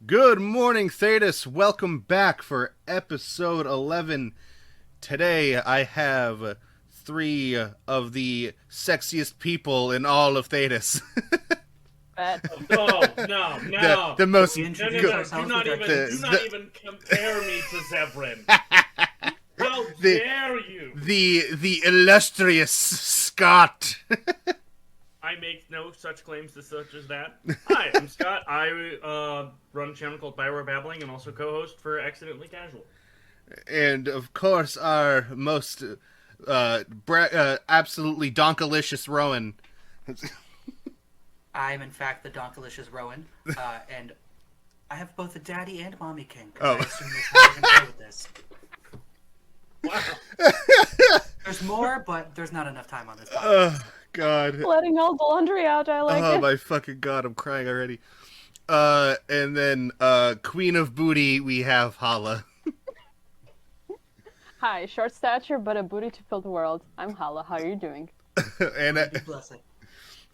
Good morning, Thedas. Welcome back for episode 11. Today I have three of the sexiest people in all of Thedas. But No, no, no, the most we no, no, introduce no! ourselves with our Do kids. not even compare me to Zevran. How the dare you? the illustrious Scott. I make no such claims to such as that. Hi, I'm Scott. I run a channel called Bioware Babbling and also co-host for Accidentally Casual. And of course our most absolutely donkalicious Rowan. I am, in fact, the Donkalicious Rowan, and I have both a daddy and mommy kink. Oh. I assume that's how we're going to go with this. Wow. There's more, but there's not enough time on this podcast. Oh God. letting all the laundry out, I like Oh it. my fucking God, I'm crying already. And then Queen of Booty, we have Halla. Hi, short stature, but a booty to fill the world. I'm Halla. How are you doing? and Be blessed.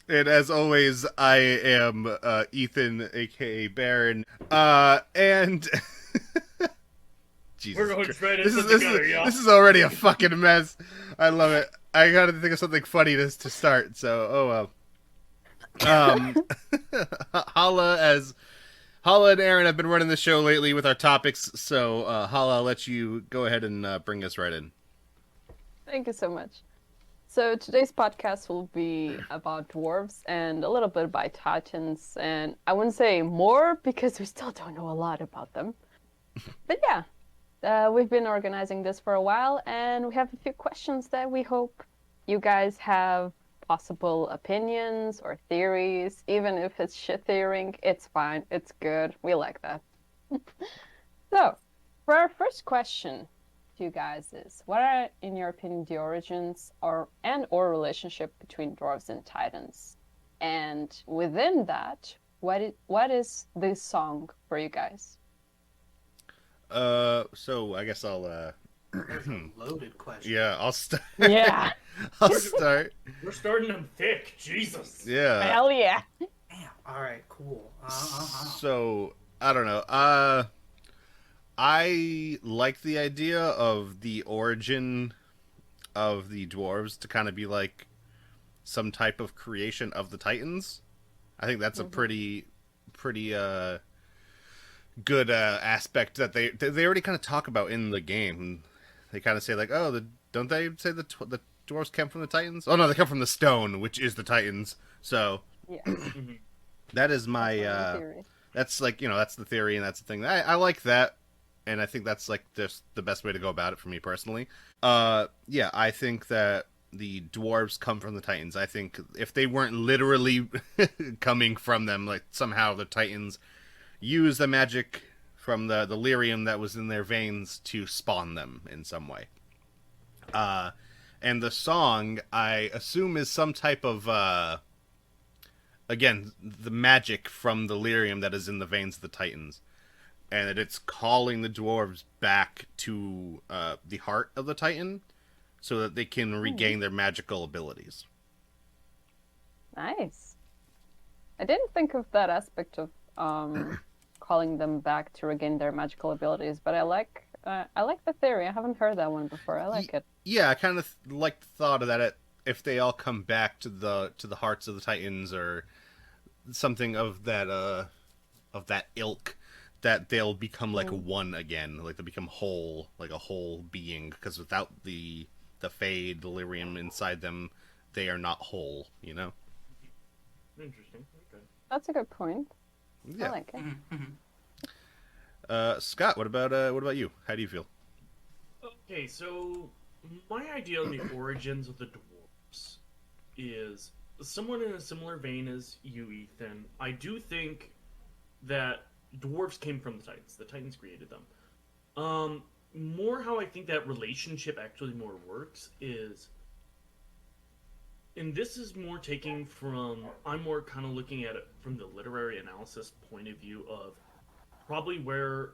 and as always, I am Ethan, aka Baron. And Jesus We're going Christ. straight This into is the gutter, y'all. this is already a fucking mess. I love it. I gotta think of something funny to start. So, oh well. Halla and Aaron have been running the show lately with our topics. So, Halla, I'll let you go ahead and bring us right in. Thank you so much. So today's podcast will be about dwarves and a little bit about titans, and I wouldn't say more because we still don't know a lot about them. But yeah, we've been organizing this for a while, and we have a few questions that we hope you guys have possible opinions or theories. Even if it's shit theorying, it's fine. It's good. We like that. So, for our first question to you guys is, what are, in your opinion, the origins or relationship between dwarves and titans? And within that, what is this song for you guys? So I guess I'll There's a loaded question. yeah, I'll start. Yeah. I'll start. We're starting them thick. Jesus. Yeah. Hell yeah. Damn. All right, cool. So I don't know. I like the idea of the origin of the dwarves to kind of be like some type of creation of the Titans. I think that's a pretty good aspect that they already kind of talk about in the game. They kind of say like, oh, don't they say the dwarves come from the Titans? Oh no, they come from the stone, which is the Titans. So Yeah. that is That's my my theory. that's like, that's the theory, and that's the thing. I like that, and I think that's like just the best way to go about it for me personally. Yeah, I think that the dwarves come from the Titans. I think if they weren't literally coming from them, like somehow the Titans use the magic from the lyrium that was in their veins to spawn them in some way. And the song, I assume, is some type of again, the magic from the lyrium that is in the veins of the Titans, and that it's calling the dwarves back to the heart of the Titan, so that they can regain their magical abilities. Nice. I didn't think of that aspect of calling them back to regain their magical abilities, but I like the theory. I haven't heard that one before. I like it. Yeah, I kind of like the thought of that. If they all come back to the hearts of the Titans or something of that ilk, that they'll become like one again, like they'll become whole, like a whole being. Because without the fade, the lyrium inside them, they are not whole. Interesting. Okay. That's a good point. Yeah. I like it. Scott, what about you? How do you feel? Okay, so my idea on the origins of the dwarves is somewhat in a similar vein as you, Ethan. I do think that dwarves came from the Titans. The Titans created them. More how I think that relationship actually more works is, and this is more taking from, I'm more kind of looking at it from the literary analysis point of view of probably where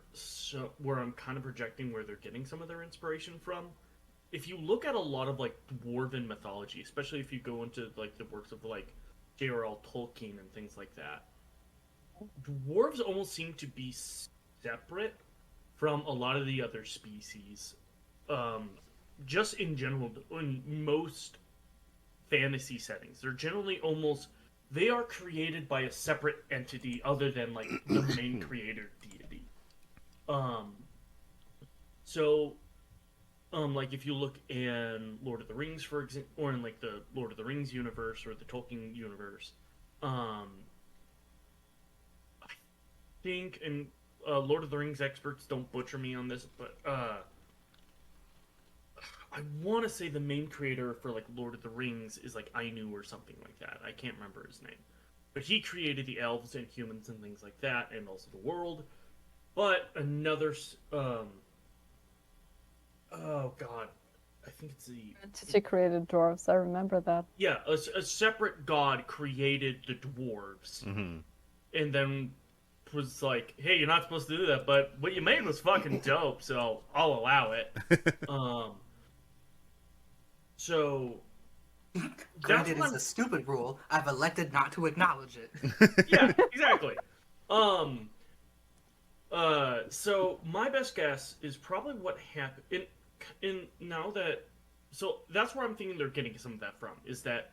I'm kind of projecting where they're getting some of their inspiration from. If you look at a lot of like dwarven mythology, especially if you go into like the works of like J.R.R. Tolkien and things like that, dwarves almost seem to be separate from a lot of the other species. Just in general, in most fantasy settings, they're generally almost they are created by a separate entity other than like the main creator deity. So like if you look in Lord of the Rings, for example, or in like the Lord of the Rings universe or the Tolkien universe, I think, and Lord of the Rings experts don't butcher me on this, but I want to say the main creator for like Lord of the Rings is like Ainu or something like that. I can't remember his name, but he created the elves and humans and things like that, and also the world. But another, oh god, I think it's the Entity created dwarves. I remember that. yeah, a separate god created the dwarves, and then was like, "Hey, you're not supposed to do that, but what you made was fucking dope, so I'll allow it." So Granted, what it's a stupid rule. I've elected not to acknowledge it. yeah, exactly. So my best guess is probably what happened in now that so that's where I'm thinking they're getting some of that from is that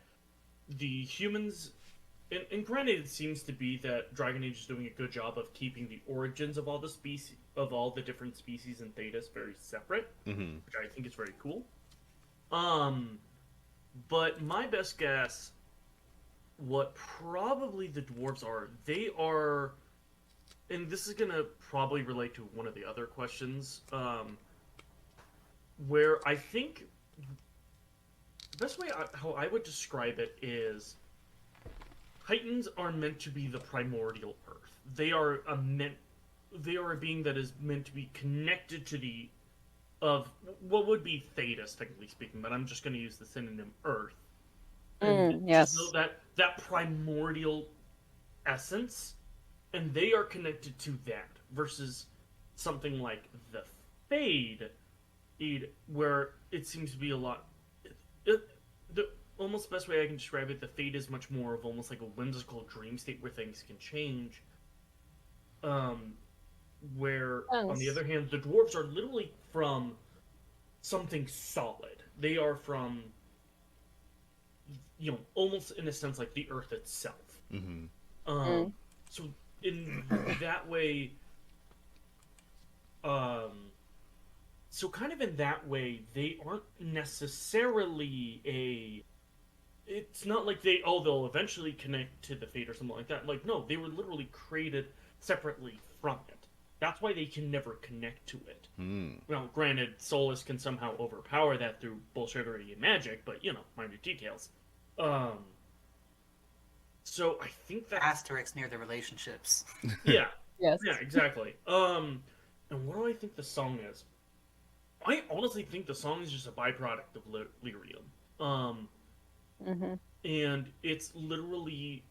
the humans and granted it seems to be that Dragon Age is doing a good job of keeping the origins of all the species of all the different species in Thedas very separate, which I think is very cool. But my best guess, what probably the dwarves are, they are, and this is gonna probably relate to one of the other questions, where I think the best way how I would describe it is, Titans are meant to be the primordial Earth. They are a being that is meant to be connected to the of what would be Thedas, technically speaking, but I'm just going to use the synonym Earth. And yes. just know that primordial essence, and they are connected to that, versus something like the Fade, where it seems to be a lot... the almost best way I can describe it, the Fade is much more of almost like a whimsical dream state where things can change. Where, on the other hand, the dwarves are literally from something solid. They are from, almost in a sense like the earth itself. So in that way, so kind of in that way, they aren't necessarily it's not like they'll eventually connect to the Fate or something like that. Like, no, they were literally created separately from it. That's why they can never connect to it. Well, granted, Solus can somehow overpower that through bullshittery and magic, but, minor details. So I think that... Asterisks near the relationships. Yeah. Yes. Yeah, exactly. And what do I think the song is? I honestly think the song is just a byproduct of Lyrium. And it's literally...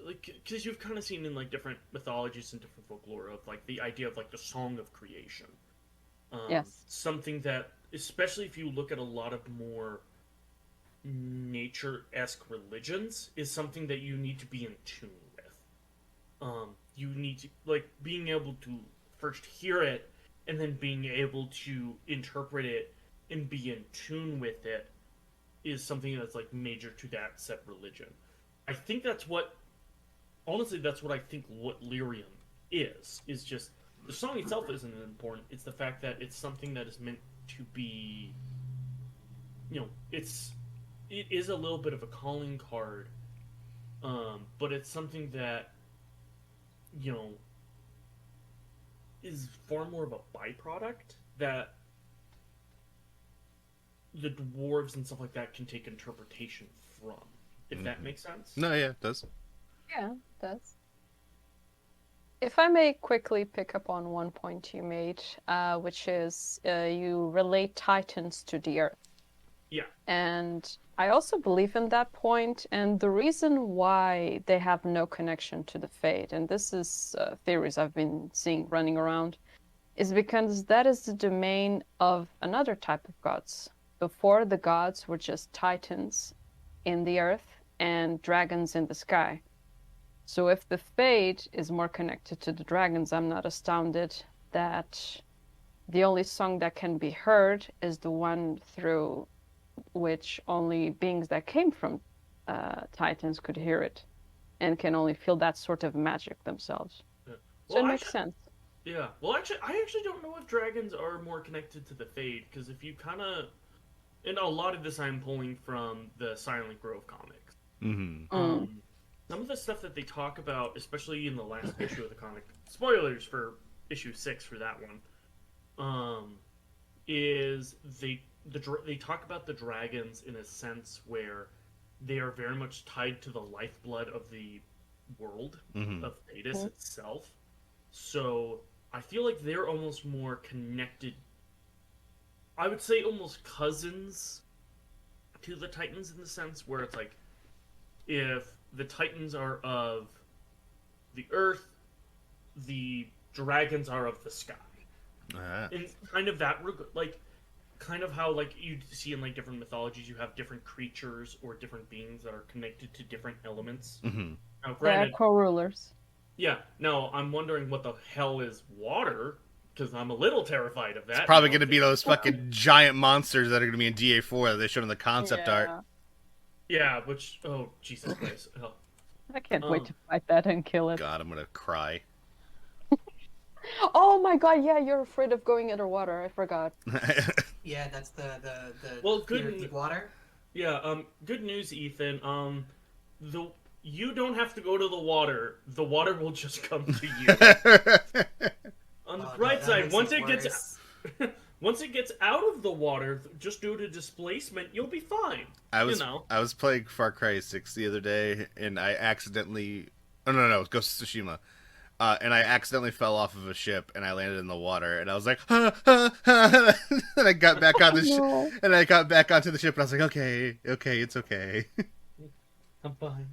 like, because you've kind of seen in like different mythologies and different folklore of like the idea of like the song of creation. Yes. Something that, especially if you look at a lot of more nature-esque religions, is something that you need to be in tune with. You need to, like, being able to first hear it and then being able to interpret it and be in tune with it is something that's like major to that set religion. I think that's what honestly, that's what I think what Lyrium is just, the song itself isn't important, it's the fact that it's something that is meant to be, it is a little bit of a calling card, but it's something that, is far more of a byproduct that the dwarves and stuff like that can take interpretation from, if that makes sense. No, yeah, it does. Yeah, it does. If I may quickly pick up on one point you made, which is you relate Titans to the Earth. Yeah. And I also believe in that point, and the reason why they have no connection to the Fate, and this is theories I've been seeing running around, is because that is the domain of another type of gods. Before, the gods were just Titans in the Earth and dragons in the sky. So if the fate is more connected to the dragons, I'm not astounded that the only song that can be heard is the one through which only beings that came from Titans could hear it and can only feel that sort of magic themselves. Yeah. So Well, it makes actually, sense. yeah. Well, actually, I actually don't know if dragons are more connected to the Fade, because if you kind of, and a lot of this I'm pulling from the Silent Grove comics. Mm-hmm. Some of the stuff that they talk about, especially in the last issue of the comic, spoilers for issue 6 for that one, is they talk about the dragons in a sense where they are very much tied to the lifeblood of the world of Thedas itself. So I feel like they're almost more connected. I would say almost cousins to the Titans in the sense where it's like if the Titans are of the earth, the dragons are of the sky. In kind of that like kind of how like you see in like different mythologies, you have different creatures or different beings that are connected to different elements. Mm-hmm. Now, They are granted, co-rulers. yeah, no, I'm wondering what the hell is water because I'm a little terrified of that. It's probably going to be those fucking giant monsters that are going to be in DA4 that they showed in the concept art. Yeah, which oh Jesus Christ, oh. I can't wait to fight that and kill it. God, I'm going to cry. Oh my god, yeah, you're afraid of going underwater. I forgot. Yeah, that's the Well, fear of good. deep water. Yeah, good news, Ethan. You don't have to go to the water. The water will just come to you. On the bright side, once it gets out of the water, just due to displacement, you'll be fine. I was playing Far Cry 6 the other day, and I accidentally... Oh, no, Ghost of Tsushima. And I accidentally fell off of a ship, and I landed in the water, and I was like, and I got back on the and I got back onto the ship, and I was like, okay, it's okay. I'm fine.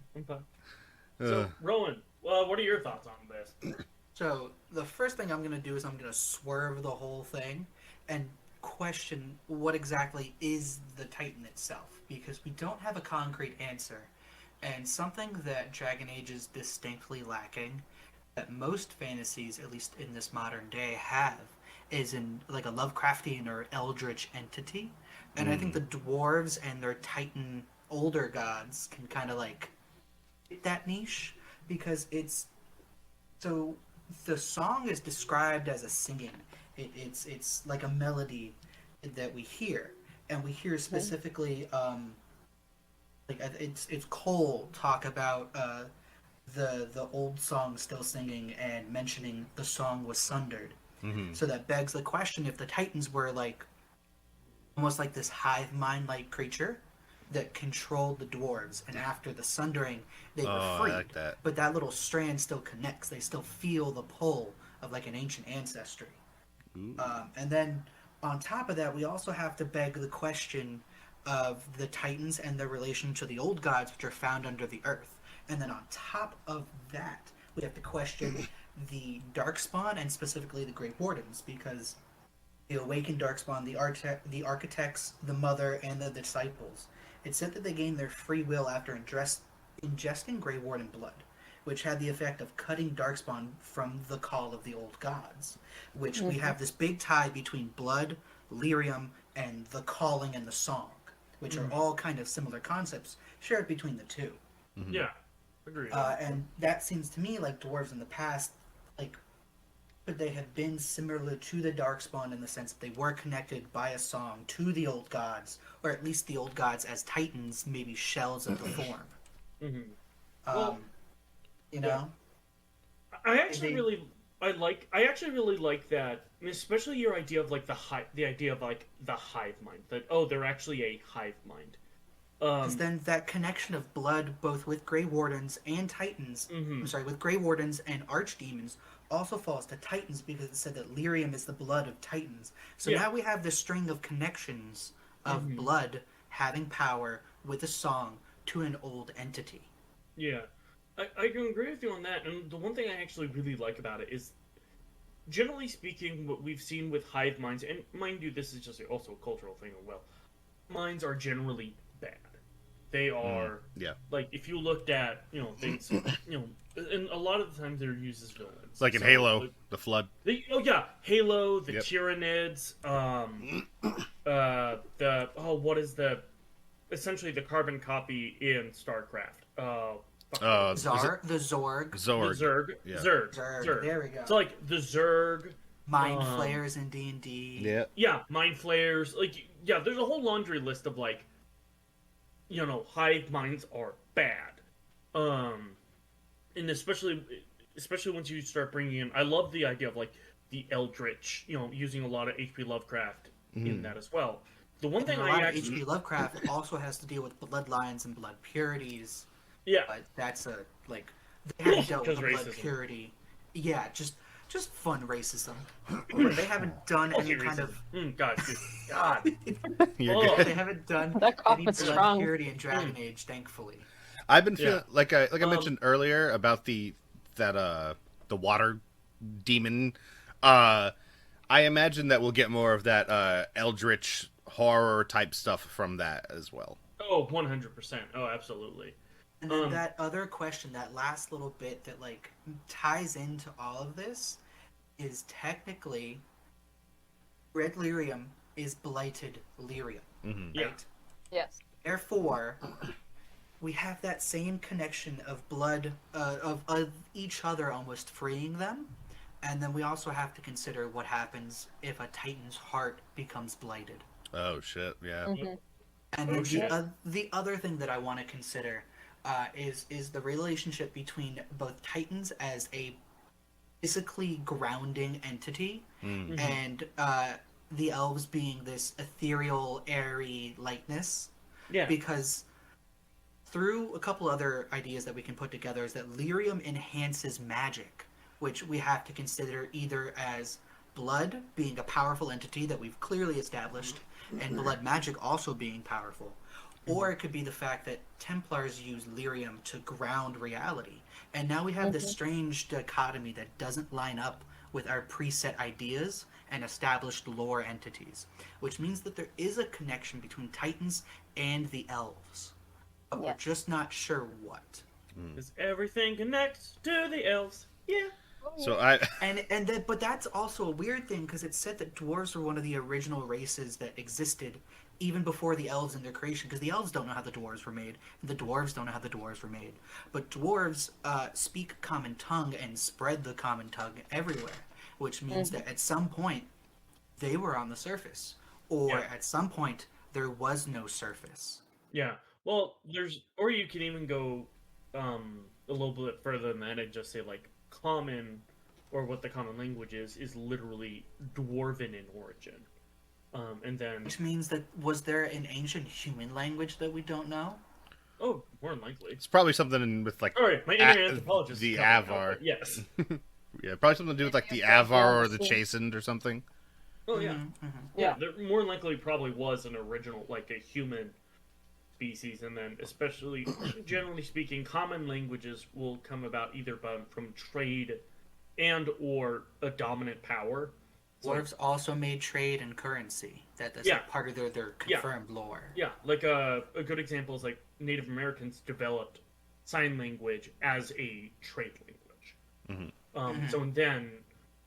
So, Rowan, what are your thoughts on this? So the first thing I'm going to do is I'm going to swerve the whole thing and question what exactly is the Titan itself, because we don't have a concrete answer. And something that Dragon Age is distinctly lacking, that most fantasies, at least in this modern day, have, is in like a Lovecraftian or eldritch entity. And I think the dwarves and their Titan older gods can kind of like fit that niche, because it's so the song is described as a singing. It's like a melody that we hear, and we hear specifically like it's Cole talk about the old song still singing and mentioning the song was sundered. Mm-hmm. So that begs the question if the Titans were like almost like this hive mind like creature that controlled the dwarves, and after the sundering they were freed. I like that. But that little strand still connects. They still feel the pull of like an ancient ancestry. And then on top of that, we also have to beg the question of the Titans and their relation to the old gods, which are found under the earth. And then on top of that, we have to question the Darkspawn, and specifically the Great Wardens, because the awakened Darkspawn, the architects, the mother, and the disciples, it's said that they gained their free will after ingesting Grey Warden blood, which had the effect of cutting Darkspawn from the call of the old gods, which we have this big tie between blood, lyrium, and the calling and the song, which are all kind of similar concepts shared between the two. Mm-hmm. Yeah, agreed. And that seems to me like dwarves in the past, like, could they have been similar to the Darkspawn in the sense that they were connected by a song to the old gods, or at least the old gods as titans, maybe shells of the form. Mm-hmm. You know, I actually really like that, and especially your idea of like the idea of like the hive mind. That they're actually a hive mind. because then that connection of blood, both with Grey Wardens and Titans, I'm sorry, with Grey Wardens and Archdemons, also falls to Titans, because it said that lyrium is the blood of Titans. So now we have this string of connections of blood having power with a song to an old entity. Yeah, I can agree with you on that. And the one thing I actually really like about it is, generally speaking, what we've seen with hive minds, and mind you, this is just also a cultural thing as well. Minds are generally bad. They are Yeah. like if you looked at things and a lot of the times they're used as villains. Like in So, Halo, like, the Flood. Halo, the Yep. Tyranids, what is the essentially the carbon copy in StarCraft. The Zorg. The Zorg. Zerg. Yeah. Zerg. There we go. So like the Zerg, Mind flayers in D&D. Yeah. yeah, mind flayers. Like yeah, there's a whole laundry list of like, hive minds are bad, and especially once you start bringing in. I love the idea of like the Eldritch, using a lot of H.P. Lovecraft in that as well. The one thing A I lot of actually H.P. Lovecraft also has to deal with bloodlines and blood purities. yeah. But that's they haven't dealt with Because blood racism. purity. Yeah, just fun racism. They haven't done any kind of. God, dude. God. You're Oh. good. They haven't done That cough any is blood strong. purity in Dragon Age, thankfully. I've been feeling Yeah. like I mentioned earlier about the water demon. I imagine that we'll get more of that eldritch horror type stuff from that as well. Oh, 100%. Oh, absolutely. And then that other question, that last little bit that ties into all of this, is technically red lyrium is blighted lyrium, Yeah. right? Yes. Therefore, we have that same connection of blood of each other almost freeing them, and then we also have to consider what happens if a Titan's heart becomes blighted. Oh shit! Yeah. Mm-hmm. And Oh, then shit. the other thing that I want to consider is the relationship between both Titans as a physically grounding entity Mm. and the elves being this ethereal, airy lightness. Yeah. Because through a couple other ideas that we can put together is that lyrium enhances magic, which we have to consider either as blood being a powerful entity that we've clearly established, and blood magic also being powerful. Or it could be the fact that Templars use lyrium to ground reality. And now we have this strange dichotomy that doesn't line up with our preset ideas and established lore entities, which means that there is a connection between Titans and the elves. But we're Yes. just not sure what. Because everything connects to the elves. Yeah. So But that's also a weird thing because it's said that dwarves were one of the original races that existed even before the elves and their creation, because the elves don't know how the dwarves were made, and the dwarves don't know how the dwarves were made. But dwarves speak common tongue and spread the common tongue everywhere, which means that at some point they were on the surface, or Yeah. at some point there was no surface. Yeah. Well, or you can even go a little bit further than that and just say like common, or what the common language is literally dwarven in origin. And then Which means that was there an ancient human language that we don't know? oh, more than likely. it's probably something with like All right, my inner anthropologist. the is coming out, Avar. but yes. Yeah, probably something to do with like the Avar or the Chastened or something. Oh yeah. Mm-hmm. Yeah, there more than likely probably was an original, like a human species, and then especially, generally speaking, common languages will come about either from trade and or a dominant power. Dwarves also made trade and currency. That's Yeah. like part of their confirmed lore. Yeah, like a good example is like Native Americans developed sign language as a trade language. So then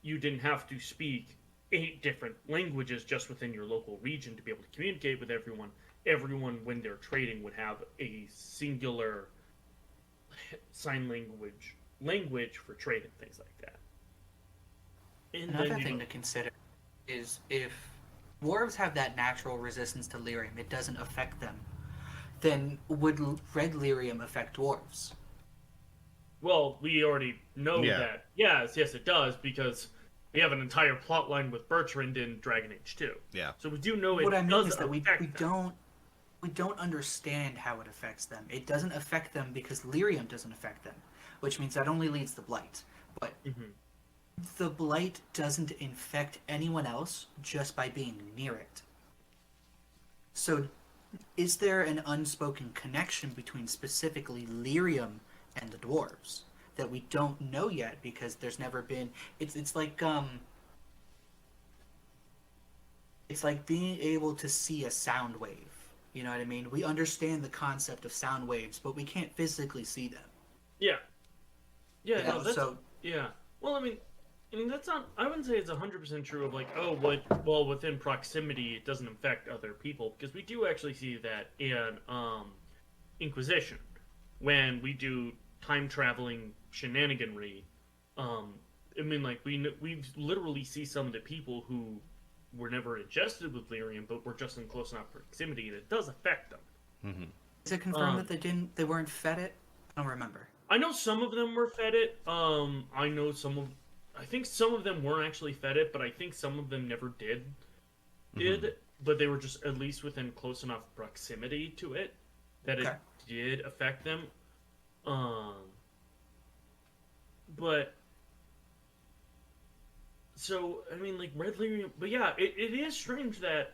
you didn't have to speak 8 different languages just within your local region to be able to communicate with everyone. Everyone, when they're trading, would have a singular sign language for trade and things like that. And Another then, thing to consider is if dwarves have that natural resistance to lyrium, it doesn't affect them, then would red lyrium affect dwarves? well, we already know Yeah. that. Yes, it does, because we have an entire plot line with Bertrand in Dragon Age 2. Yeah. So we do know it What I mean does is that we affect them. don't understand how it affects them. It doesn't affect them because lyrium doesn't affect them, which means that only leads to blight. But Mhm. the blight doesn't infect anyone else just by being near it. So, is there an unspoken connection between specifically lyrium and the dwarves that we don't know yet because there's never been? It's like being able to see a sound wave. You know what I mean? We understand the concept of sound waves, but we can't physically see them. Yeah. Yeah, You no, know, that's so yeah. Well, I mean that's not. I wouldn't say it's 100% true of like, oh, well, within proximity, it doesn't affect other people because we do actually see that in Inquisition when we do time traveling shenaniganry. Um, I mean, like we literally see some of the people who were never ingested with lyrium, but were just in close enough proximity, and it does affect them. Mm-hmm. is it confirmed that they weren't fed it? I don't remember. I know some of them were fed it. I know I think some of them weren't actually fed it, but I think some of them never did, but they were just at least within close enough proximity to it that Okay. it did affect them. Um, but so I mean, like red lyrium, but yeah, it is strange that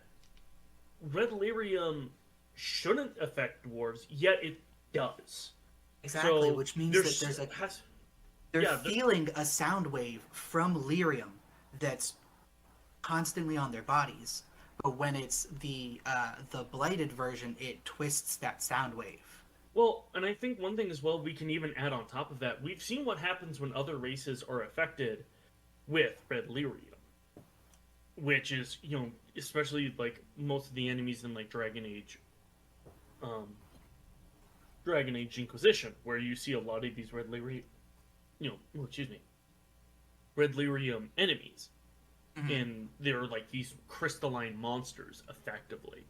red lyrium shouldn't affect dwarves, yet it does. Exactly, So which means there's that there's a has, they're yeah, feeling a sound wave from lyrium that's constantly on their bodies. But when it's the blighted version, it twists that sound wave. well, and I think one thing as well we can even add on top of that, we've seen what happens when other races are affected with red lyrium, which is, especially like most of the enemies in like um, Dragon Age Inquisition, where you see a lot of these red lyrium, red lyrium enemies, and they're like these crystalline monsters, effectively.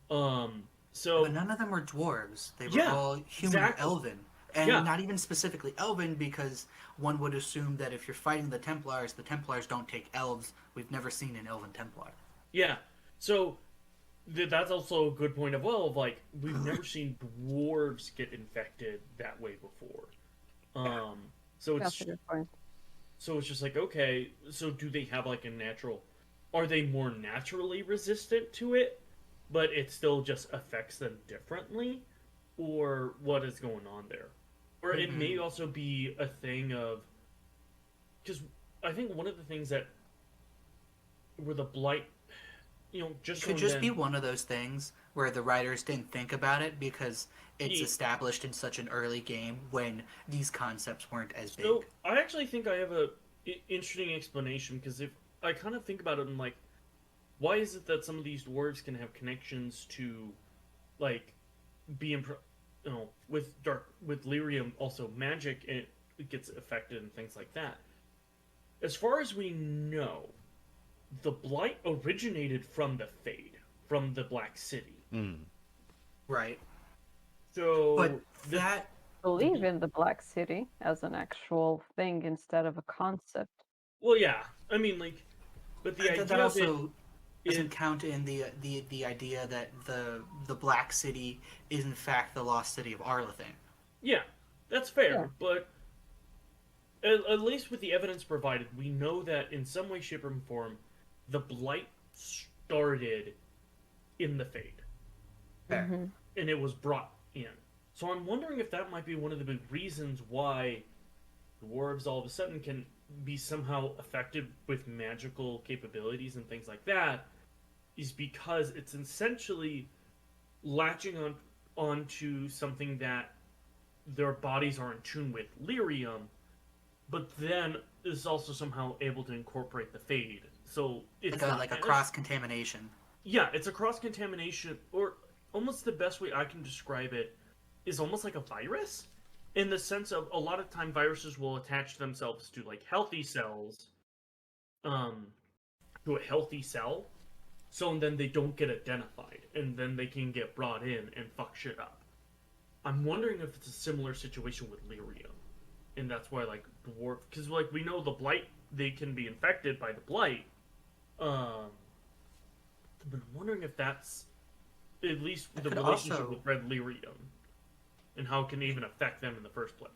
So But none of them were dwarves. They were yeah, all human exactly. or elven. And Yeah. not even specifically elven, because one would assume that if you're fighting the Templars don't take elves. We've never seen an elven Templar. Yeah. So that's also a good point of well, of like we've never seen dwarves get infected that way before. So That's it's a good point. so it's just like okay, so do they have like a natural? Are they more naturally resistant to it, but it still just affects them differently, or what is going on there? Or it may also be a thing of because I think one of the things that were the blight, just It could so just then, be one of those things where the writers didn't think about it because it's Yeah. established in such an early game when these concepts weren't as big. So I actually think I have a interesting explanation because if I kind of think about it, I'm like, why is it that some of these dwarves can have connections to, like, being, with lyrium also magic and it gets affected and things like that. As far as we know, the blight originated from the Fade, from the Black City. Mm. Right. So But the- that Believe in the Black City as an actual thing instead of a concept. well, yeah, I mean, like, but the idea that of also it doesn't count in the idea that the Black City is in fact the lost city of Arlathan. yeah, that's fair, Yeah. but at least with the evidence provided, we know that in some way, shape, or form, the blight started in the Fade, Fair. Mhm. and it was brought in. So I'm wondering if that might be one of the big reasons why dwarves all of a sudden can be somehow affected with magical capabilities and things like that, is because it's essentially latching onto something that their bodies are in tune with lyrium, but then is also somehow able to incorporate the Fade. So it's Like a cross contamination. Yeah, it's a cross contamination, or almost the best way I can describe it is almost like a virus, in the sense of a lot of time viruses will attach themselves to like healthy cells, to a healthy cell, so then they don't get identified, and then they can get brought in and fuck shit up. I'm wondering if it's a similar situation with lyrium, and that's why like dwarf, because like we know the blight, they can be infected by the blight. But I'm wondering if that's at least That the could relationship also- with red lyrium, and how it can even affect them in the first place.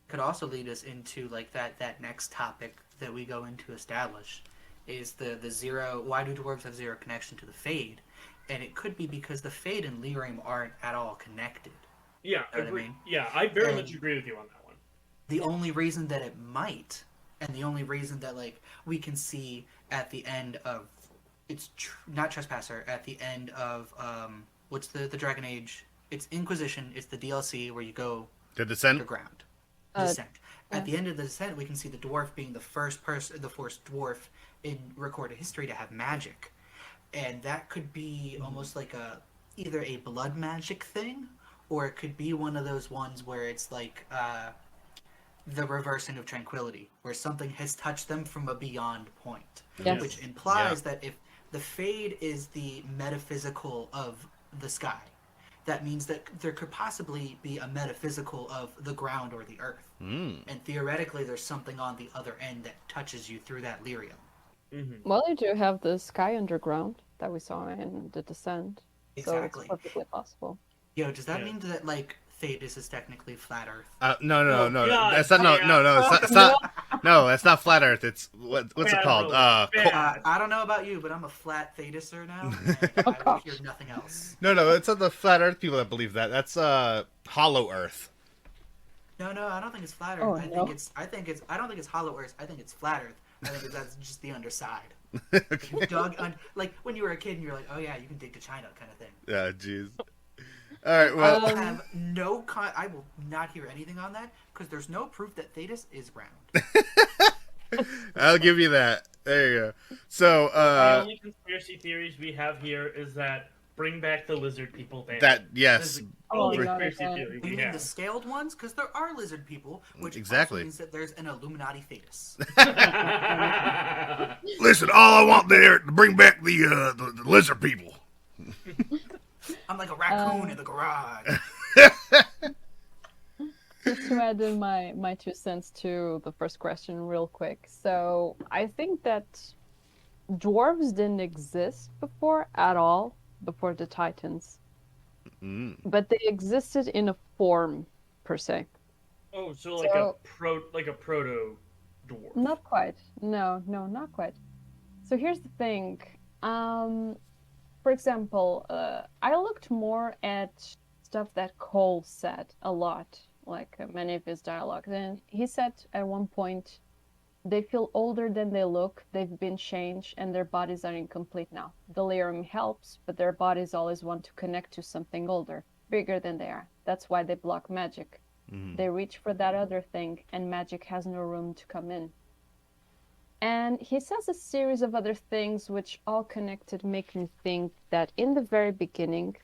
Could also lead us into like that next topic that we go into establish is the zero. Why do dwarves have zero connection to the Fade? And it could be because the Fade and lyrium aren't at all connected. Yeah, Know what I agree. mean? Yeah, I very And- much agree with you on that one. The only reason that it might, and the only reason that like we can see at the end of not Trespasser at the end of what's the Dragon Age? It's Inquisition. It's the DLC where you go The Descent. underground. Uh, Descent. yeah. At the end of the Descent, we can see the dwarf being the first dwarf in recorded history to have magic, and that could be almost like either a blood magic thing, or it could be one of those ones where it's like the reversing of tranquility, where something has touched them from a beyond point, Yes. which implies that if the fade is the metaphysical of the sky, that means that there could possibly be a metaphysical of the ground or the earth. And theoretically, there's something on the other end that touches you through that lyrium. Well, you do have the sky underground that we saw in the Descent. Exactly. So it's perfectly possible. Yo, does that Yeah. mean that, like, Thedas is technically flat Earth? No, God, that's not. It's not. No, that's not flat Earth. It's what's it Bad, called? Rowan. Bad. I don't know about you, but I'm a flat Thetaser now, and I will hear nothing else. No, it's not the flat Earth people that believe that. That's Hollow Earth. No, I don't think it's flat Earth. Oh, I no? don't think it's hollow Earth. I think it's flat Earth. I think that's just the underside. Okay. Like when you were a kid and you're like, oh yeah, you can dig to China, kind of thing. Yeah, jeez. All right, well, I have I will not hear anything on that because there's no proof that Thedas is round. I'll give you that. There you go. So, The only conspiracy theories we have here is that bring back the lizard people band. that yes, This is the Oh, only no, conspiracy no. theory You we mean have. the scaled ones? Because there are lizard people, which Exactly. also means that there's an Illuminati Thedas. listen. All I want there to bring back the lizard people. I'm like a raccoon in the garage. Just to add in my 2 cents to the first question real quick. So I think that dwarves didn't exist before at all, before the Titans. But they existed in a form, per se. Oh, so like So- a proto dwarf. Not quite. No, not quite. So here's the thing. For example, I looked more at stuff that Cole said a lot, like many of his dialogues. And he said at one point, they feel older than they look, they've been changed, and their bodies are incomplete now. Delirium helps, but their bodies always want to connect to something older, bigger than they are. That's why they block magic. They reach for that other thing, and magic has no room to come in. And he says a series of other things which all connected make me think that in the very beginning,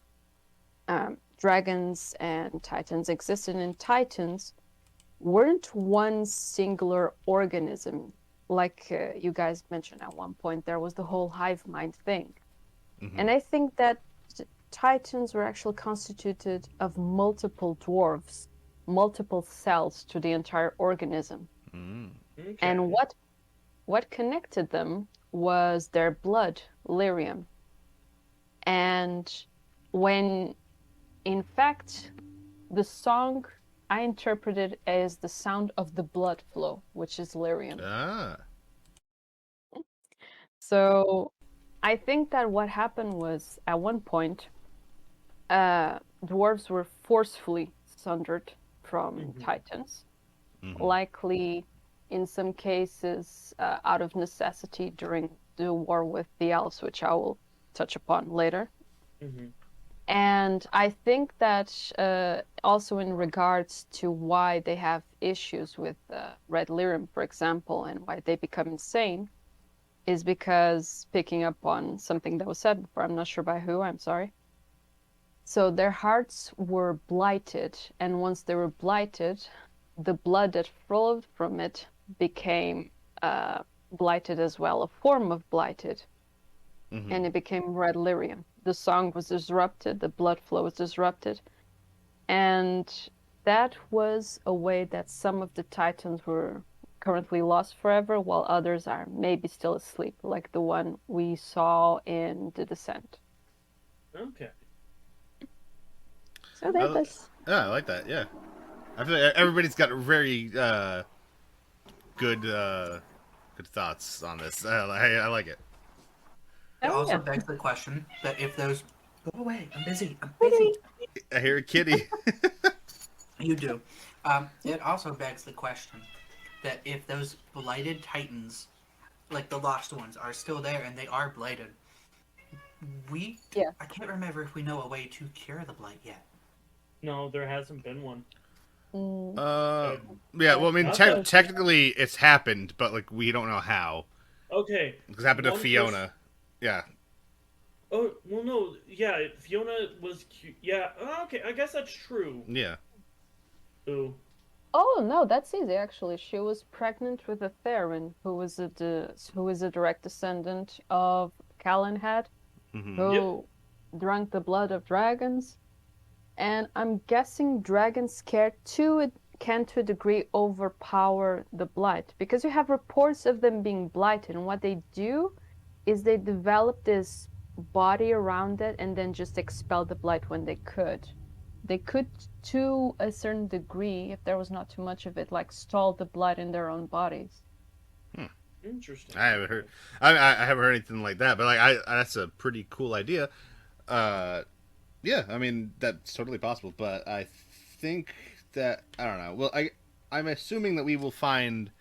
dragons and titans existed, and titans weren't one singular organism. Like you guys mentioned at one point, there was the whole hive mind thing. And I think that titans were actually constituted of multiple dwarves, multiple cells to the entire organism. Okay. And what connected them was their blood, lyrium. And when, in fact, the song I interpreted as the sound of the blood flow, which is lyrium. So I think that what happened was, at one point, dwarves were forcefully sundered from titans, likely in some cases out of necessity during the war with the elves, which I will touch upon later. And I think that also in regards to why they have issues with red lyrium, for example, and why they become insane, is because, picking up on something that was said before, I'm not sure by who, I'm sorry. So their hearts were blighted, and once they were blighted, the blood that flowed from it became blighted as well, a form of blighted, and it became red lyrium. The song was disrupted, the blood flow was disrupted, and that was a way that some of the titans were currently lost forever, while others are maybe still asleep, like the one we saw in the Descent. Okay. So that was... Yeah, I like that. Yeah, I feel like everybody's got very good thoughts on this. I like it. It Oh, also yeah. begs the question that if those... Go away, I'm busy. I hear a kitty. You do. It also begs the question that if those blighted titans, like the lost ones, are still there and they are blighted, Yeah. I can't remember if we know a way to cure the blight yet. No, there hasn't been one. Mm, Uh, yeah. Well, I mean, Not that- technically, it's happened, but like we don't know how. Okay. It's happened to one Fiona. person- Yeah. Oh, well, no. Yeah, Fiona was... Yeah, okay, I guess that's true. Yeah. Ooh. Oh no, that's easy actually. She was pregnant with a Theron, who is a direct descendant of Calenhead, Hmm. who drank the blood of dragons. And I'm guessing dragons can to a degree overpower the blight because you have reports of them being blighted, and what they do is they develop this body around it and then just expel the blight when they could. They could, to a certain degree, if there was not too much of it, like stall the blood in their own bodies. Interesting. I haven't heard. I haven't heard anything like that, but like that's a pretty cool idea. Yeah, I mean that's totally possible, but I think that I don't know. Well, I'm assuming that we will find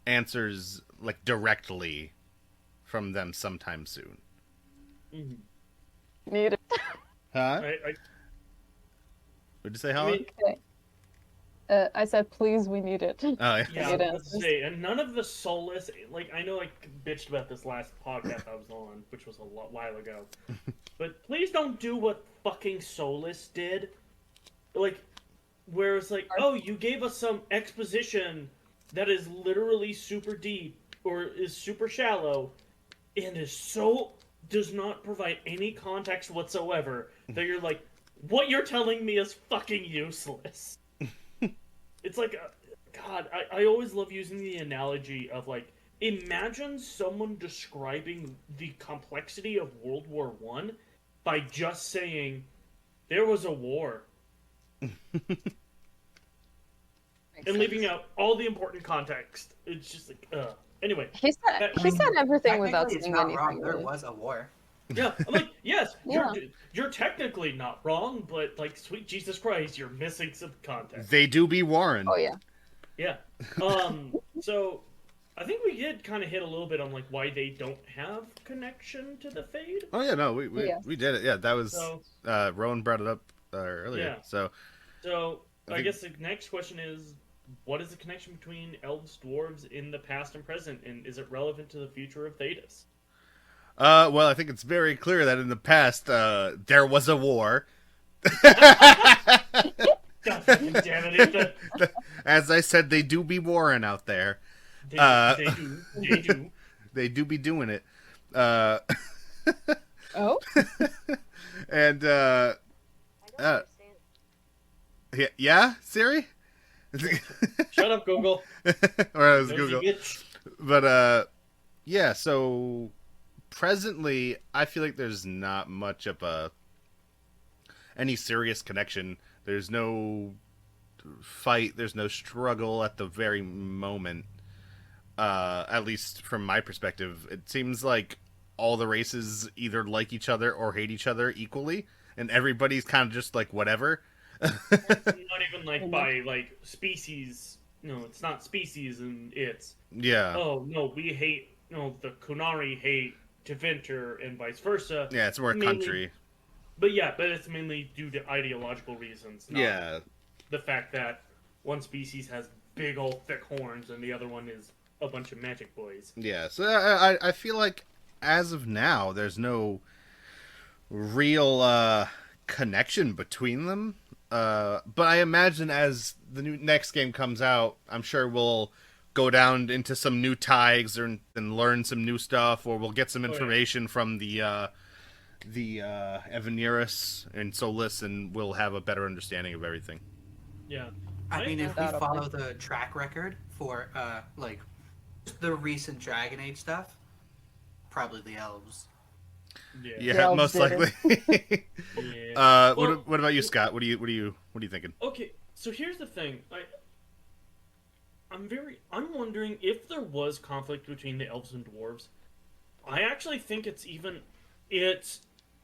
answers like directly from them sometime soon. Mhm. Need it. Huh? I Would you say, Halla? mean, Okay. I said, please, we need it. Oh, yeah. yeah, I It was about is. to say, and none of the soulless, like, I know I bitched about this last podcast I was on, which was a while ago, but please don't do what fucking soulless did. Like, where it's like, oh, you gave us some exposition that is literally super deep, or is super shallow, and does not provide any context whatsoever, that you're like, what you're telling me is fucking useless. It's like, God, I always love using the analogy of, like, imagine someone describing the complexity of World War I by just saying, there was a war, and leaving out all the important context. It's just like, Anyway, He said everything without Technically, it's saying not anything. wrong. There Really. was a war. yeah, I'm like, yes, Yeah. you're technically not wrong, but, like, sweet Jesus Christ, you're missing some context. They do be Warren. Oh yeah. Yeah. So I think we did kind of hit a little bit on, like, why they don't have connection to the Fade. Oh yeah, no, we Yes. we did it. Yeah, that was So Rowan brought it up earlier. Yeah. So I I think- guess the next question is, what is the connection between elves, dwarves in the past and present, and is it relevant to the future of Thedas? well, I think it's very clear that in the past there was a war. God fucking damn it, Ethan. As I said, they do be warring out there. They, Uh, they do. They do. They do be doing it. Oh. And yeah, Siri? Shut up, Google. Or it was Nosy Google. bitch. But yeah, so presently I feel like there's not much of any serious connection. There's no fight, there's no struggle at the very moment. At least from my perspective, it seems like all the races either like each other or hate each other equally, and everybody's kind of just like whatever. Not even like by like species. No, it's not species, and it's Yeah. oh no, we hate. No, the Kunari hate Tevinter, and vice versa. Yeah, it's more Mainly- country. But yeah, but it's mainly due to ideological reasons. Not Yeah. the fact that one species has big old thick horns and the other one is a bunch of magic boys. Yeah. So I feel like as of now, there's no real connection between them. But I imagine as the next game comes out, I'm sure we'll go down into some new tags and learn some new stuff, or we'll get some yeah. information from the Evaneris and Solus, and we'll have a better understanding of everything. Yeah. I mean, if we That'll follow the track record for like the recent Dragon Age stuff, probably the elves. Yeah. Yeah, Well, most did likely. Yeah. Well- What about you, Scott? What are you thinking? Okay, so here's the thing. I'm wondering if there was conflict between the elves and dwarves. I actually think it's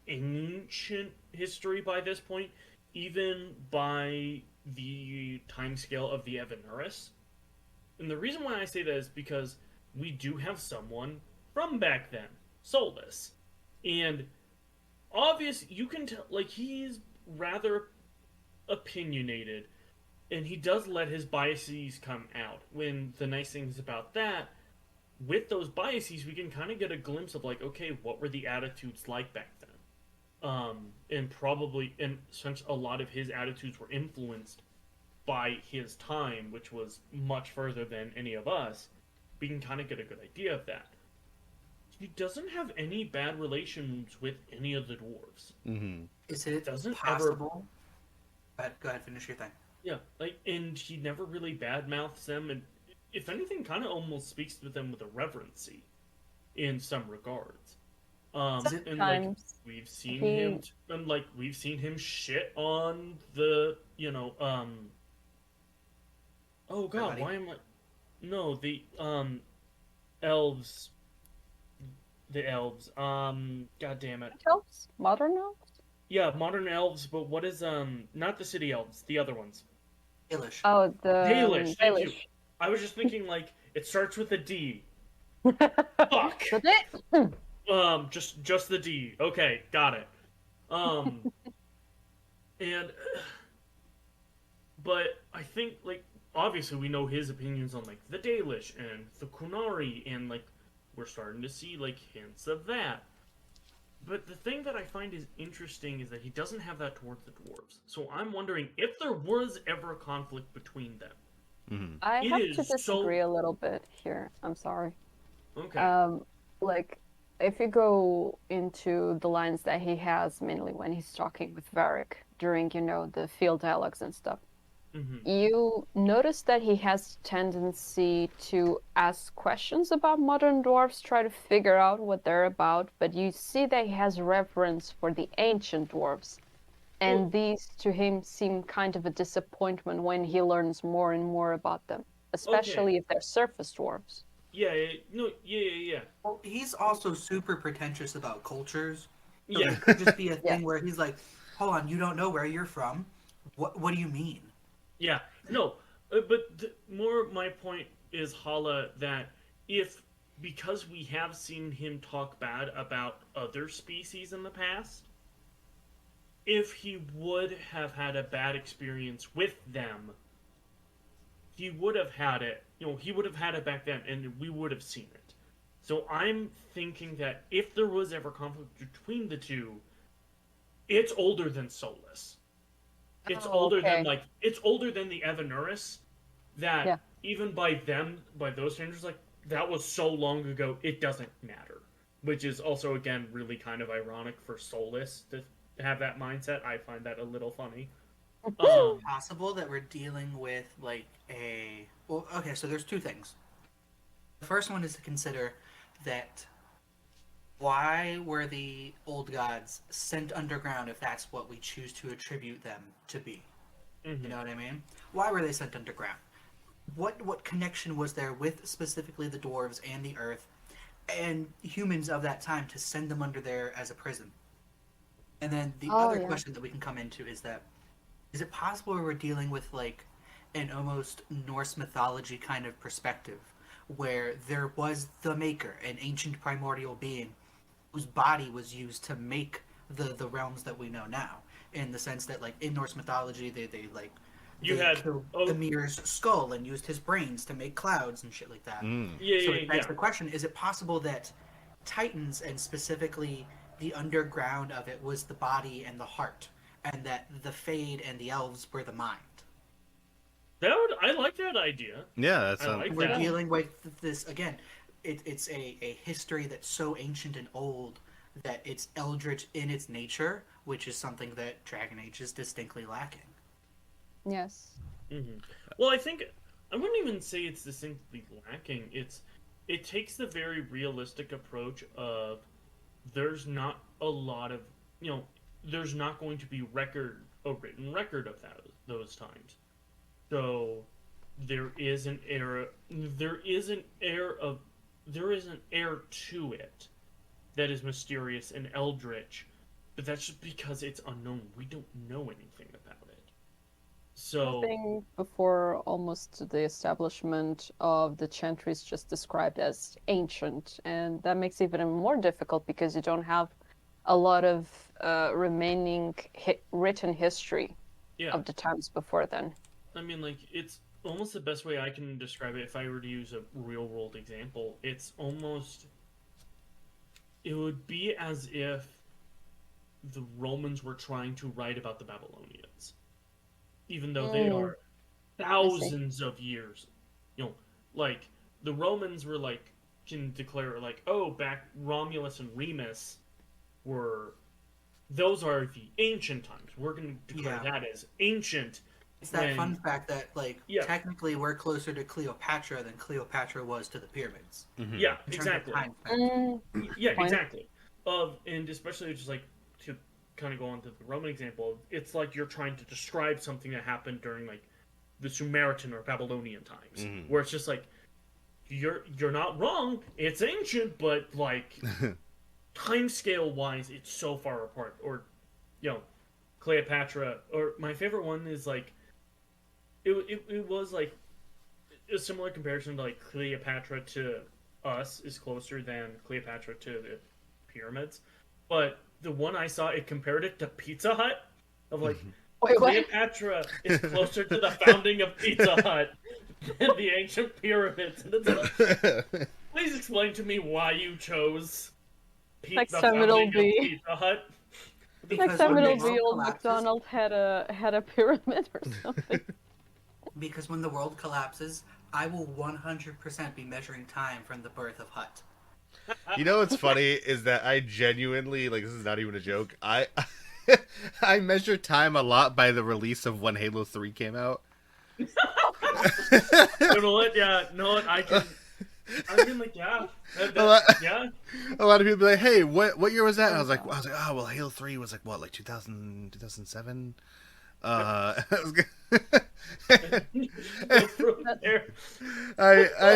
ancient history by this point, even by the timescale of the Evaneris. And the reason why I say that is because we do have someone from back then, Solus. And obvious. You can tell, like, he's rather opinionated, and he does let his biases come out. When the nice thing is about that, with those biases, we can kind of get a glimpse of, like, okay, what were the attitudes like back then? And since a lot of his attitudes were influenced by his time, which was much further than any of us, we can kind of get a good idea of that. He doesn't have any bad relations with any of the dwarves. Mm-hmm. Is it Doesn't possible? Go ahead, finish your thing. Yeah, like, and he never really badmouths them, and if anything, kind of almost speaks to them with a reverency in some regards. And like Sometimes we've seen him, and like we've seen him shit on the, oh god, Everybody. why am I? No, the elves, the elves. God damn it. elves, modern elves. Yeah, modern elves, but what is not the city elves, the other ones. Dalish. Oh, the Dalish, thank you. Dalish. I was just thinking like it starts with a D. Fuck. Just the D. Okay, got it. And but I think like obviously we know his opinions on like the Dalish and the Kunari, and like we're starting to see like hints of that. But the thing that I find is interesting is that he doesn't have that towards the dwarves. So I'm wondering if there was ever a conflict between them. Mm-hmm. I It have to is so- disagree a little bit here. I'm sorry. Okay. Like, if you go into the lines that he has, mainly when he's talking with Varric during, the field dialogues and stuff, you notice that he has tendency to ask questions about modern dwarves, try to figure out what they're about, but you see that he has reverence for the ancient dwarves. And these, to him, seem kind of a disappointment when he learns more and more about them, especially if they're surface dwarves. Yeah, yeah. Well, he's also super pretentious about cultures. So Yeah. it could just be a thing where he's like, hold on, you don't know where you're from? What do you mean? Yeah, no, but more my point is, Halla, that because we have seen him talk bad about other species in the past, if he would have had a bad experience with them, he would have had it, he would have had it back then, and we would have seen it. So I'm thinking that if there was ever conflict between the two, it's older than Solus. It's older than it's older than the Evanuris. That even by those standards, like that was so long ago, it doesn't matter. Which is also again really kind of ironic for Solus to have that mindset. I find that a little funny. Possible that we're dealing with okay, so there's two things. The first one is to consider that why were the old gods sent underground if that's what we choose to attribute them to be? You know what I mean? Why were they sent underground? What connection was there with specifically the dwarves and the earth and humans of that time to send them under there as a prison? And then the other question that we can come into is that is it possible we're dealing with like an almost Norse mythology kind of perspective where there was the maker, an ancient primordial being whose body was used to make the realms that we know now, in the sense that like in Norse mythology they killed Ymir's skull and used his brains to make clouds and shit like that. So it begs the question, is it possible that Titans, and specifically the underground of it, was the body and the heart, and that the Fade and the elves were the mind? I like that idea. Yeah, We're dealing with this again. It's a history that's so ancient and old that it's eldritch in its nature, which is something that Dragon Age is distinctly lacking. Yes. Well, I think I wouldn't even say it's distinctly lacking. It takes the very realistic approach of there's not a lot of there's not going to be a written record of those times. So there is an air to it that is mysterious and eldritch, but that's just because it's unknown. We don't know anything about it. So I think before almost the establishment of the Chantry is just described as ancient, and that makes it even more difficult because you don't have a lot of remaining written history Yeah. of the times before then. I mean, like, it's almost the best way I can describe it if I were to use a real world example. It's almost. It would be as if the Romans were trying to write about the Babylonians. Even though they are thousands of years. You know, like, the Romans were like, can declare, like, oh, back Romulus and Remus were. Those are the ancient times. We're going to declare that as ancient. It's that fun fact that, like, technically we're closer to Cleopatra than Cleopatra was to the pyramids. Mm-hmm. Yeah, exactly. Yeah, exactly. And especially just like to kind of go on to the Roman example, it's like you're trying to describe something that happened during like the Sumerian or Babylonian times, where it's just like you're not wrong. It's ancient, but like time scale wise, it's so far apart. Or Cleopatra. Or my favorite one is like. It was like a similar comparison to like Cleopatra to us is closer than Cleopatra to the pyramids, but the one I saw it compared it to Pizza Hut of like Cleopatra is closer to the founding of Pizza Hut than the ancient pyramids. And it's like, please explain to me why you chose the founding of Pizza Hut. Next time it'll be old McDonald had a pyramid or something. Because when the world collapses, I will 100% be measuring time from the birth of Hut. You know what's funny is that I genuinely, like, this is not even a joke, I measure time a lot by the release of when Halo 3 came out. You know what? Yeah, no, I mean, like, yeah. A lot of people be like, hey, what year was that? And I was like, oh, well, Halo 3 was like, what, like 2007? I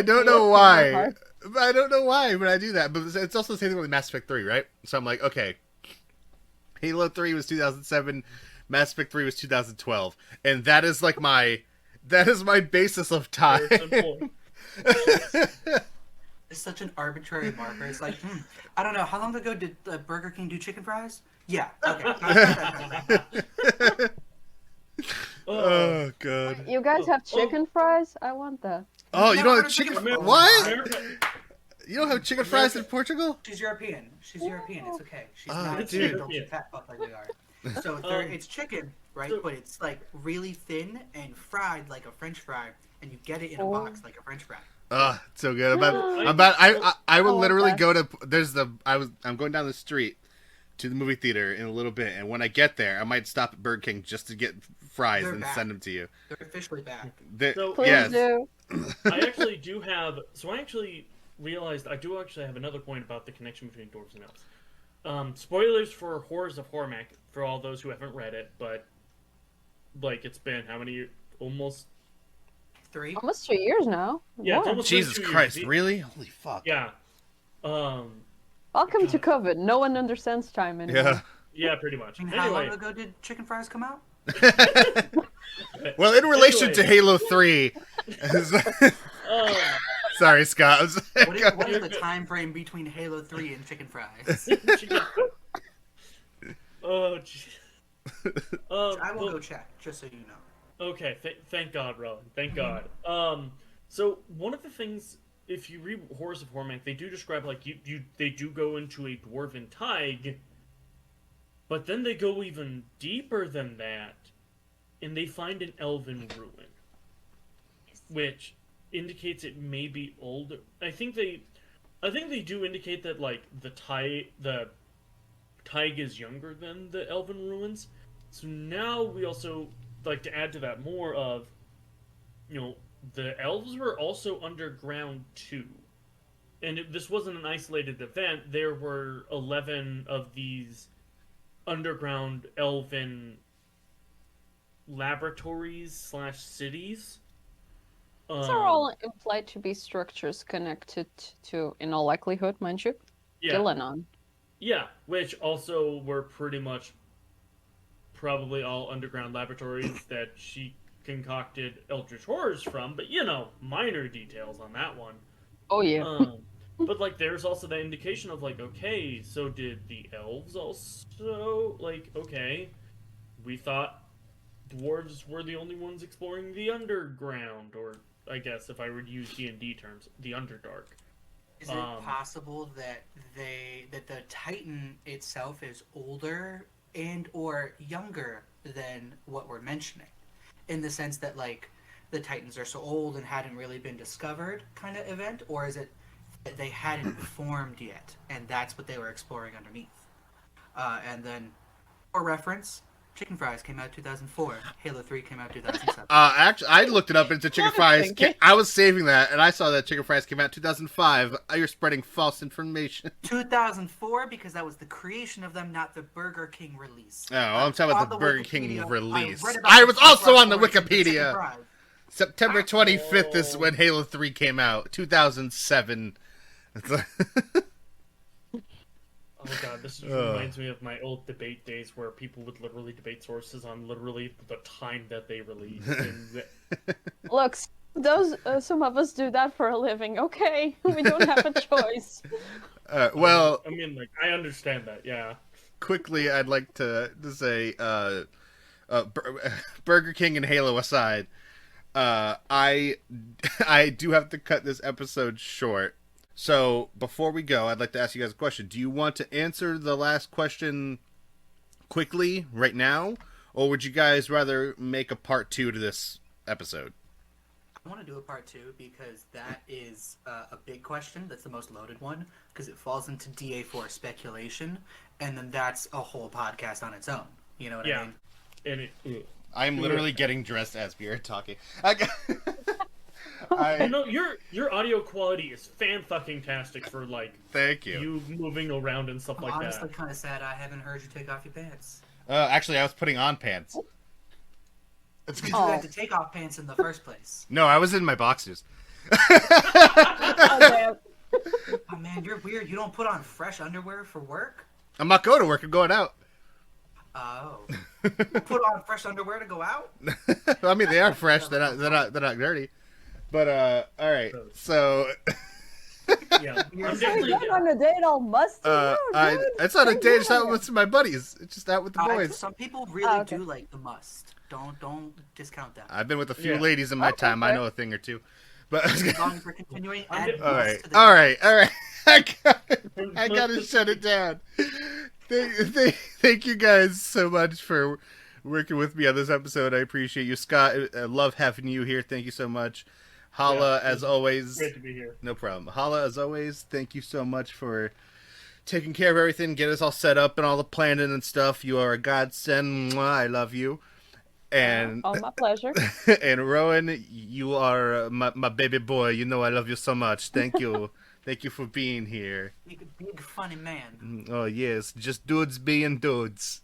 don't know why. I don't know why when I do that, but it's also the same thing with Mass Effect 3, right? So I'm like, okay, Halo 3 was 2007, Mass Effect 3 was 2012, and that is like my basis of time. It's such an arbitrary marker. It's like, I don't know, how long ago did Burger King do chicken fries? Yeah, okay. Oh god! You guys have chicken fries? I want that. Oh, you don't have chicken fries? What? You don't have chicken fries in Portugal? She's European. She's European. It's okay. She's not a fat fuck like we are. So it's chicken, right? But it's like really thin and fried like a French fry, and you get it in a box like a French fry. Oh, it's so good. I will literally go to. I'm going down the street to the movie theater in a little bit, and when I get there, I might stop at Burger King just to get fries and send them to you. They're officially back. Please do. I actually do have. So I actually realized I do actually have another point about the connection between dwarves and elves. Spoilers for Horrors of Hormac for all those who haven't read it, but like it's been how many years? Almost 3. Almost 2 years now. Yeah, it's almost Jesus Christ! Really? Holy fuck! Yeah. Welcome to COVID. No one understands time anymore. Yeah, pretty much. And how long ago did chicken fries come out? Well, in relation to Halo 3. Sorry, Scott. What is the time frame between Halo 3 and chicken fries? Oh, jeez. I will go check, just so you know. Okay, thank God, Rowan. Thank God. So one of the things, if you read Horrors of Hormac, they do describe like they do go into a dwarven thaig, but then they go even deeper than that, and they find an elven ruin, which indicates it may be older. I think they do indicate that like the thaig is younger than the elven ruins. So now we also like to add to that more of, the elves were also underground too. And this wasn't an isolated event. There were 11 of these underground elven laboratories / cities. These are all implied to be structures connected to, in all likelihood, mind you, Gillenon. Yeah, which also were pretty much probably all underground laboratories that she concocted Eldritch Horrors from, but minor details on that one. Oh yeah. But like, there's also that indication of like, okay, so did the elves also like? Okay, we thought dwarves were the only ones exploring the underground, or I guess if I were to use D&D terms, the Underdark. Is it possible that the Titan itself is older and or younger than what we're mentioning? In the sense that like the Titans are so old and hadn't really been discovered kind of event, or is it that they hadn't formed yet and that's what they were exploring underneath? And then, for reference, Chicken Fries came out 2004. Halo 3 came out 2007. Actually, I looked it up into Chicken Fries. I was saving that, and I saw that Chicken Fries came out 2005. You're spreading false information. 2004 because that was the creation of them, not the Burger King release. Oh, I'm talking about the Burger King release. I was also on the Chicken Wikipedia. Fries. September 25th is when Halo 3 came out. 2007. Oh god, this reminds me of my old debate days where people would literally debate sources on literally the time that they released. And Look, some of us do that for a living. Okay, we don't have a choice. Well, I mean, like, I understand that, yeah. Quickly, I'd like to say, Burger King and Halo aside, I do have to cut this episode short. So, before we go, I'd like to ask you guys a question. Do you want to answer the last question quickly, right now? Or would you guys rather make a part 2 to this episode? I want to do a part 2 because that is a big question. That's the most loaded one because it falls into DA4 speculation, and then that's a whole podcast on its own. You know what I mean? And I'm literally getting dressed as we are talking. You know, your audio quality is fan-fucking-tastic for, like, Thank you. You moving around and stuff I'm like that. honestly kind of sad I haven't heard you take off your pants. Actually, I was putting on pants. It's because you had to take off pants in the first place. No, I was in my boxers. Oh, damn. Oh man, you're weird. You don't put on fresh underwear for work? I'm not going to work. I'm going out. Oh. You put on fresh underwear to go out? I mean, they are fresh. They're not dirty. But all right. So. Yeah, I'm You're definitely. going on a date all musty. No, dude. It's not a Don't date. do It's out that. with my buddies. It's just out with the boys. Some people really okay. do like the must. Don't discount that. I've been with a few Yeah. ladies in my Okay, time. I fair. know a thing or two. But As long as we're continuing, add All must right, to the all right. I gotta shut it down. Thank you guys so much for working with me on this episode. I appreciate you, Scott. I love having you here. Thank you so much. Halla, Yeah, as always. Great to be here. No problem. Halla, as always. Thank you so much for taking care of everything, get us all set up and all the planning and stuff. You are a godsend. Mwah, I love you. And Oh, my pleasure. and Rowan, you are my baby boy. You know I love you so much. Thank you. Thank you for being here. big funny man. Oh, yes. Just dudes being dudes.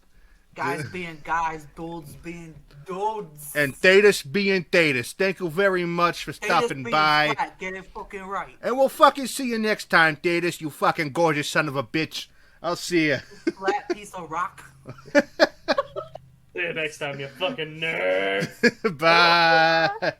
Guys being guys, dudes being dudes. And Thedas being Thedas. Thank you very much for They stopping just being by. flat, get it fucking right. And we'll fucking see you next time, Thedas, you fucking gorgeous son of a bitch. I'll see you. Flat piece of rock. See you next time, you fucking nerd. Bye.